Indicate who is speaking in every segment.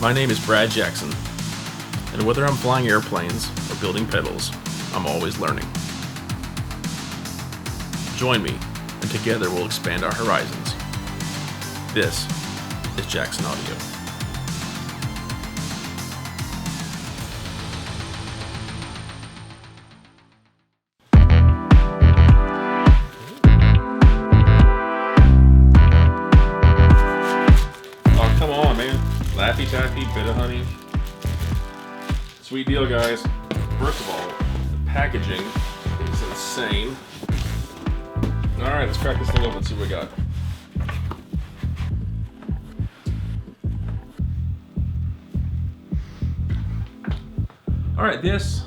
Speaker 1: My name is Brad Jackson, and whether I'm flying airplanes or building pedals, I'm always learning. Join me, and together we'll expand our horizons. This is Jackson Audio. Oh, come on, man. Laffy Taffy, bit of honey. Sweet deal, guys. First of all, the packaging is insane. Alright, let's crack this thing open and see what we got. Alright, this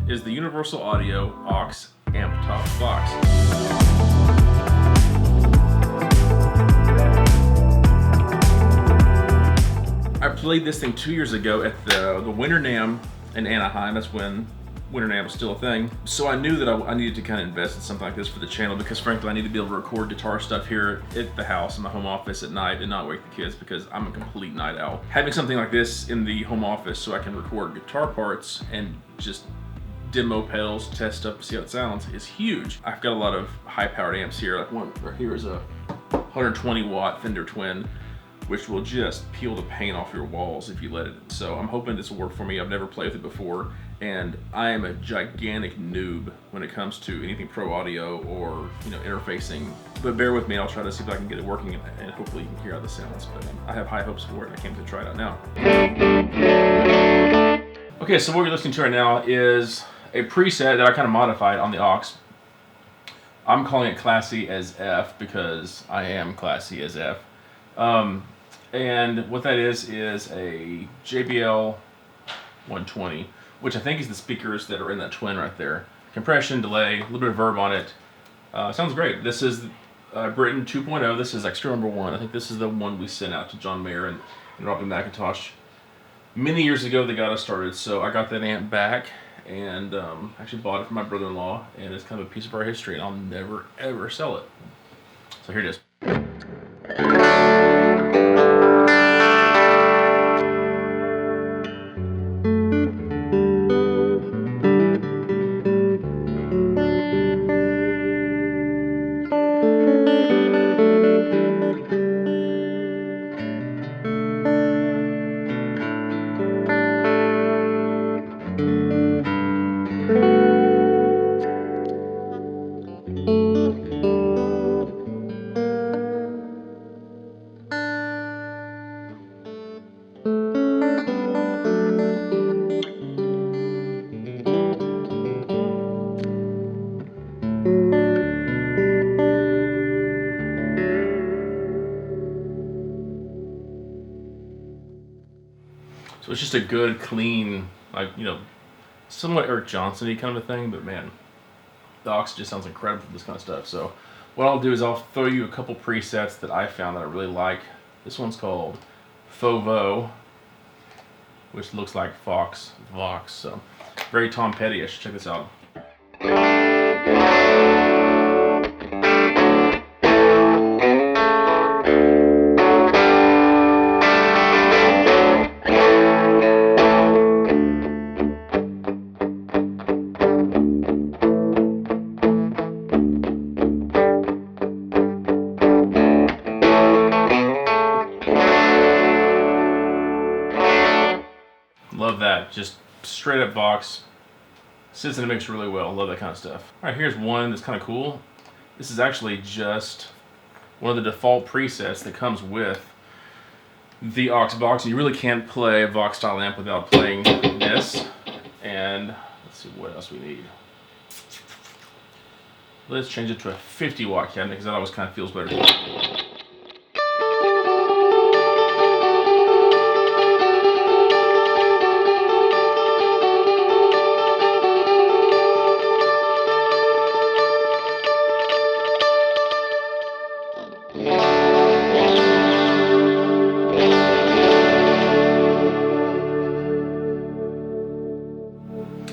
Speaker 1: is the Universal Audio aux amp top box. I played this thing 2 years ago at the Winter NAMM in Anaheim. That's when Winter NAMM was still a thing. So I knew that I needed to kind of invest in something like this for the channel because frankly I need to be able to record guitar stuff here at the house in my home office at night and not wake the kids because I'm a complete night owl. Having something like this in the home office so I can record guitar parts and just demo pedals, test stuff, see how it sounds is huge. I've got a lot of high powered amps here. Like one right here is a 120 watt Fender Twin, which will just peel the paint off your walls if you let it. So I'm hoping this will work for me. I've never played with it before, and I am a gigantic noob when it comes to anything pro audio or interfacing. But bear with me, I'll try to see if I can get it working, and hopefully you can hear how this sounds. But I have high hopes for it, and I came to try it out now. Okay, so what you're listening to right now is a preset that I kind of modified on the aux. I'm calling it Classy as F because I am classy as F. And what that is a JBL 120, which I think is the speakers that are in that Twin right there. Compression, delay, a little bit of verb on it. Sounds great. This is Britain 2.0. This is extra number 1. I think this is the one we sent out to John Mayer and Robin McIntosh many years ago. They got us started, so I got that amp back and actually bought it from my brother-in-law, and it's kind of a piece of our history, and I'll never ever sell it. So here it is. So it's just a good, clean, like, somewhat Eric Johnson-y kind of a thing, but man, the aux just sounds incredible for this kind of stuff. So what I'll do is I'll throw you a couple presets that I found that I really like. This one's called FUZZ, which looks like Vox, so very Tom Petty-ish. Check this out. Love that, just straight up Vox. Sits in the mix really well. Love that kind of stuff. All right, here's one that's kind of cool. This is actually just one of the default presets that comes with the aux box. You really can't play a Vox style amp without playing this. And let's see what else we need. Let's change it to a 50 watt cabinet because that always kind of feels better.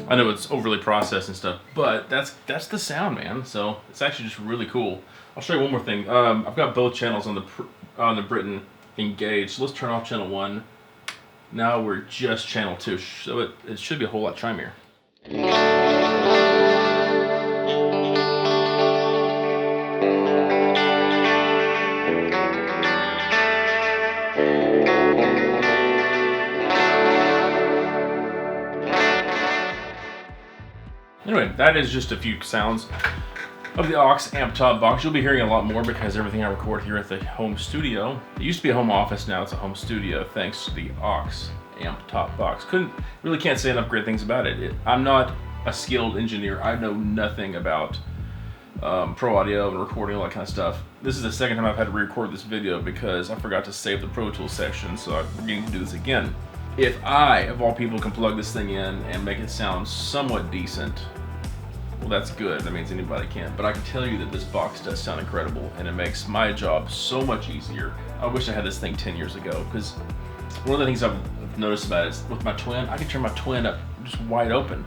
Speaker 1: I know it's overly processed and stuff, but that's the sound, man. So it's actually just really cool. I'll show you one more thing. I've got both channels on the Britain engaged. So let's turn off channel 1. Now we're just channel 2, so it should be a whole lot chimier. Anyway, that is just a few sounds of the aux amp top box. You'll be hearing a lot more because everything I record here at the home studio, it used to be a home office, now it's a home studio thanks to the aux amp top box. Really can't say enough great things about it. I'm not a skilled engineer. I know nothing about pro audio and recording, all that kind of stuff. This is the second time I've had to re-record this video because I forgot to save the Pro Tools section, so I'm going to do this again. If I, of all people, can plug this thing in and make it sound somewhat decent, well, that's good. That means anybody can. But I can tell you that this box does sound incredible, and it makes my job so much easier. I wish I had this thing 10 years ago, because one of the things I've noticed about it is with my twin, I can turn my twin up just wide open,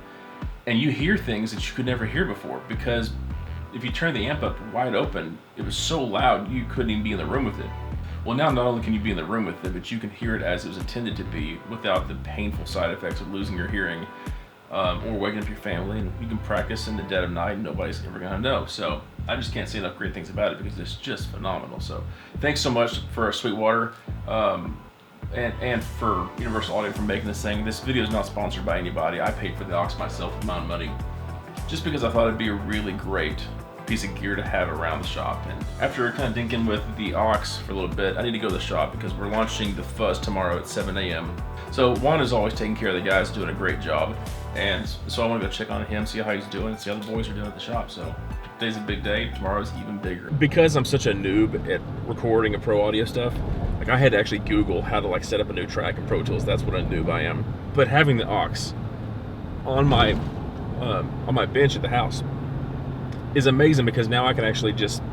Speaker 1: and you hear things that you could never hear before, because if you turn the amp up wide open, it was so loud you couldn't even be in the room with it. Well, now not only can you be in the room with it, but you can hear it as it was intended to be without the painful side effects of losing your hearing or waking up your family, and you can practice in the dead of night and nobody's ever gonna know. So I just can't say enough great things about it because it's just phenomenal. So thanks so much for Sweetwater and for Universal Audio for making this thing. This video is not sponsored by anybody. I paid for the aux myself with my own money just because I thought it'd be a really great piece of gear to have around the shop. And after kind of dinking with the aux for a little bit, I need to go to the shop because we're launching the FUZZ tomorrow at 7 a.m. So Juan is always taking care of the guys, doing a great job. And so I want to go check on him, see how he's doing, see how the boys are doing at the shop. So today's a big day, tomorrow's even bigger. Because I'm such a noob at recording and pro audio stuff, like I had to actually Google how to like set up a new track in Pro Tools. That's what a noob I am. But having the aux on my bench at the house is amazing because now I can actually just,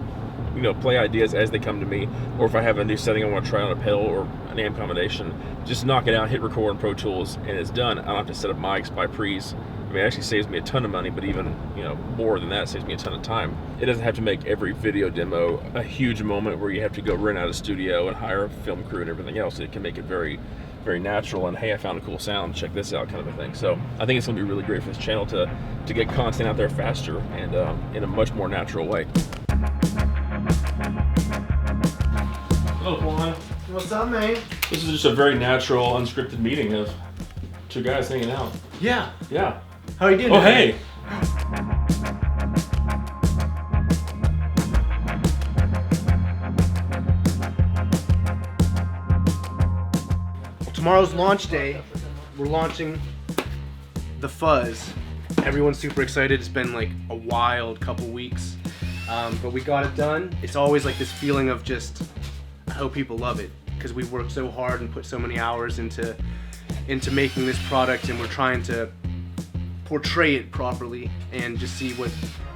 Speaker 1: you know, play ideas as they come to me, or if I have a new setting I want to try on a pedal or an amp combination, just knock it out, hit record in Pro Tools, and it's done. I don't have to set up mics by pre's. I mean, it actually saves me a ton of money, but even, you know, more than that, it saves me a ton of time. It doesn't have to make every video demo a huge moment where you have to go rent out a studio and hire a film crew and everything else. It can make it very, very natural and, hey, I found a cool sound, check this out, kind of a thing. So I think it's going to be really great for this channel to get content out there faster and in a much more natural way. Hello, Juan.
Speaker 2: What's up, man?
Speaker 1: This is just a very natural, unscripted meeting of two guys hanging out.
Speaker 2: Yeah.
Speaker 1: Yeah.
Speaker 2: How are you doing?
Speaker 1: Oh, hey.
Speaker 2: Tomorrow's launch day. We're launching the FUZZ. Everyone's super excited. It's been like a wild couple weeks, but we got it done. It's always like this feeling of just, I hope people love it, because we've worked so hard and put so many hours into making this product, and we're trying to portray it properly and just see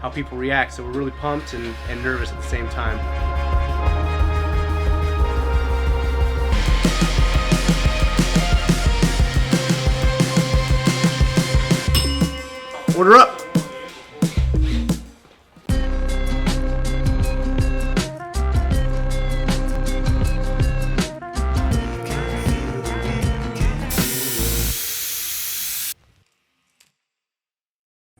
Speaker 2: how people react. So we're really pumped and nervous at the same time. Order up!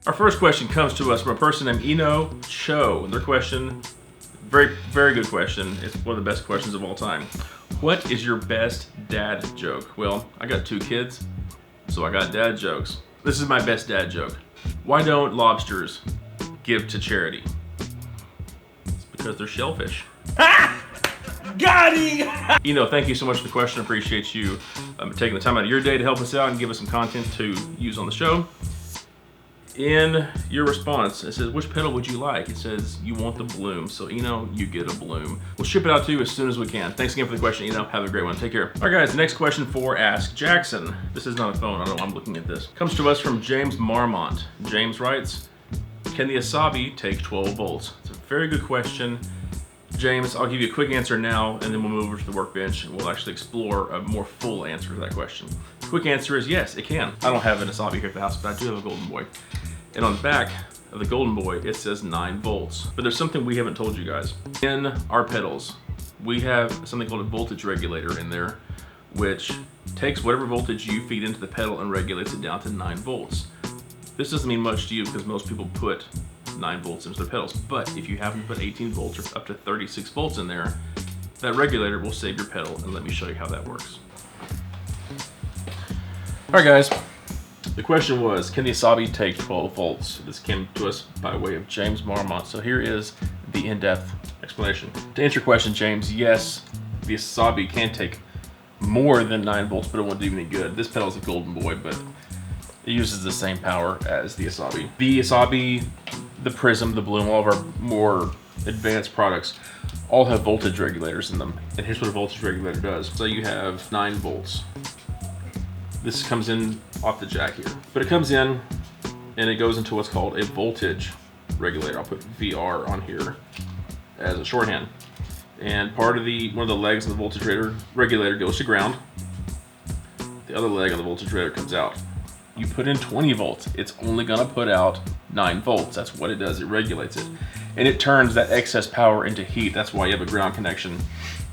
Speaker 1: Our first question comes to us from a person named Eno Cho. And their question, very, very good question. It's one of the best questions of all time. What is your best dad joke? Well, I got 2 kids, so I got dad jokes. This is my best dad joke. Why don't lobsters give to charity? It's because they're shellfish. Got him! Eno, thank you so much for the question. Appreciate you taking the time out of your day to help us out and give us some content to use on the show. In your response, it says, which pedal would you like? It says, you want the bloom. So, Eno, you get a bloom. We'll ship it out to you as soon as we can. Thanks again for the question, Eno. Have a great one. Take care. All right, guys, the next question for Ask Jackson. This is not a phone. I don't know why I'm looking at this. Comes to us from James Marmont. James writes, can the Asabi take 12 volts? It's a very good question. James, I'll give you a quick answer now, and then we'll move over to the workbench, and we'll actually explore a more full answer to that question. Quick answer is yes, it can. I don't have an Asabi here at the house, but I do have a Golden Boy. And on the back of the Golden Boy, it says 9 volts. But there's something we haven't told you guys. In our pedals, we have something called a voltage regulator in there, which takes whatever voltage you feed into the pedal and regulates it down to 9 volts. This doesn't mean much to you because most people put 9 volts into their pedals, but if you happen to put 18 volts or up to 36 volts in there, that regulator will save your pedal, and let me show you how that works. Alright guys, the question was, can the Asabi take 12 volts? This came to us by way of James Marmont, so here is the in-depth explanation. To answer your question, James, yes, the Asabi can take more than 9 volts, but it won't do any good. This pedal is a golden boy, but it uses the same power as the Asabi. The Asabi, the Prism, the Bloom, all of our more advanced products all have voltage regulators in them. And here's what a voltage regulator does. So you have 9 volts. This comes in off the jack here. But it comes in and it goes into what's called a voltage regulator. I'll put VR on here as a shorthand. And one of the legs of the voltage regulator goes to ground. The other leg of the voltage regulator comes out. You put in 20 volts, it's only gonna put out 9 volts. That's what it does, it regulates it. And it turns that excess power into heat. That's why you have a ground connection.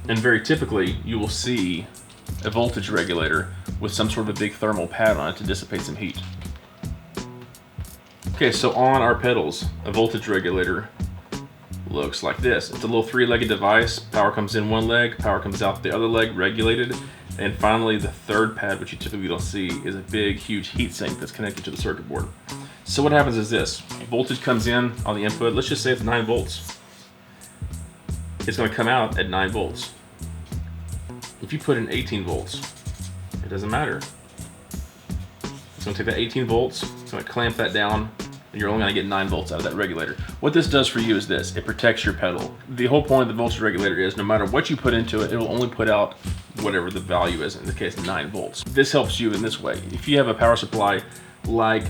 Speaker 1: And very typically, you will see a voltage regulator with some sort of a big thermal pad on it to dissipate some heat. Okay, so on our pedals, a voltage regulator looks like this. It's a little 3-legged device. Power comes in one leg, power comes out the other leg, regulated. And finally, the third pad, which you typically don't see, is a big, huge heat sink that's connected to the circuit board. So what happens is this. Voltage comes in on the input. Let's just say it's 9 volts. It's going to come out at 9 volts. If you put in 18 volts, it doesn't matter. It's going to take that 18 volts, it's going to clamp that down, and you're only going to get 9 volts out of that regulator. What this does for you is this. It protects your pedal. The whole point of the voltage regulator is no matter what you put into it, it will only put out whatever the value is, in this case 9 volts. This helps you in this way. If you have a power supply like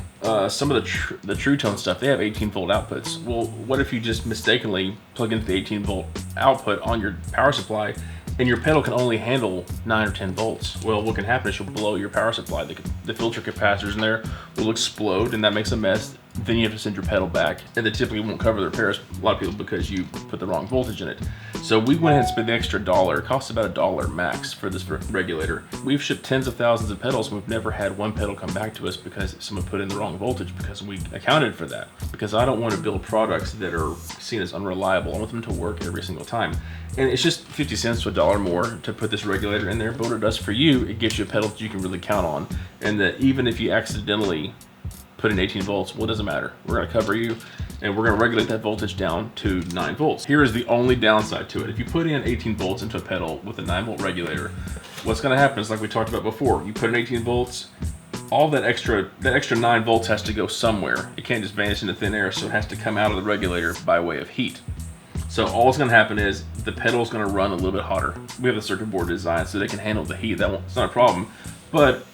Speaker 1: some of the True Tone stuff, they have 18 volt outputs. Well, what if you just mistakenly plug into the 18 volt output on your power supply and your pedal can only handle 9 or 10 volts? Well, what can happen is you'll blow your power supply. The filter capacitors in there will explode, and that makes a mess. Then you have to send your pedal back, and they typically won't cover the repairs, a lot of people, because you put the wrong voltage in it. So we went ahead and spent the extra $1. It costs about $1 max for this regulator. We've shipped tens of thousands of pedals, and we've never had one pedal come back to us because someone put in the wrong voltage, because we accounted for that. Because I don't want to build products that are seen as unreliable. I want them to work every single time. And it's just 50 cents to $1 more to put this regulator in there, but what it does for you, it gives you a pedal that you can really count on. And that even if you accidentally put in 18 volts, well, it doesn't matter. We're going to cover you, and we're going to regulate that voltage down to 9 volts. Here is the only downside to it. If you put in 18 volts into a pedal with a 9 volt regulator, what's going to happen is, like we talked about before, you put in 18 volts, all that extra 9 volts has to go somewhere. It can't just vanish into thin air, so it has to come out of the regulator by way of heat. So all that's going to happen is the pedal is going to run a little bit hotter. We have the circuit board designed so they can handle the heat. It's not a problem. But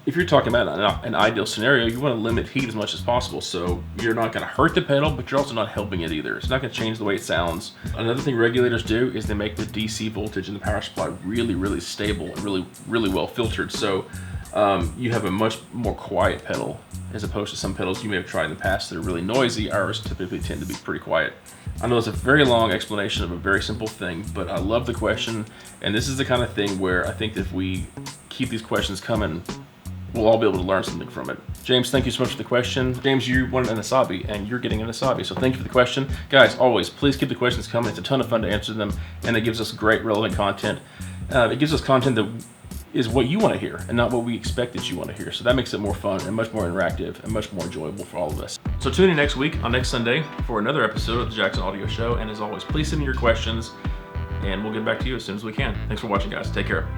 Speaker 1: if you're talking about an ideal scenario, you want to limit heat as much as possible. So you're not going to hurt the pedal, but you're also not helping it either. It's not going to change the way it sounds. Another thing regulators do is they make the DC voltage in the power supply really, really stable and really, really well filtered. So you have a much more quiet pedal as opposed to some pedals you may have tried in the past that are really noisy. Ours typically tend to be pretty quiet. I know it's a very long explanation of a very simple thing, but I love the question, and this is the kind of thing where I think that if we keep these questions coming, we'll all be able to learn something from it. James, thank you so much for the question. James, you wanted an Asabi, and you're getting an Asabi, so thank you for the question. Guys, always, please keep the questions coming. It's a ton of fun to answer them, and it gives us great, relevant content. It gives us content that is what you want to hear and not what we expect that you want to hear. So that makes it more fun and much more interactive and much more enjoyable for all of us. So tune in next week on next Sunday for another episode of the Jackson Audio Show. And as always, please send me your questions and we'll get back to you as soon as we can. Thanks for watching, guys. Take care.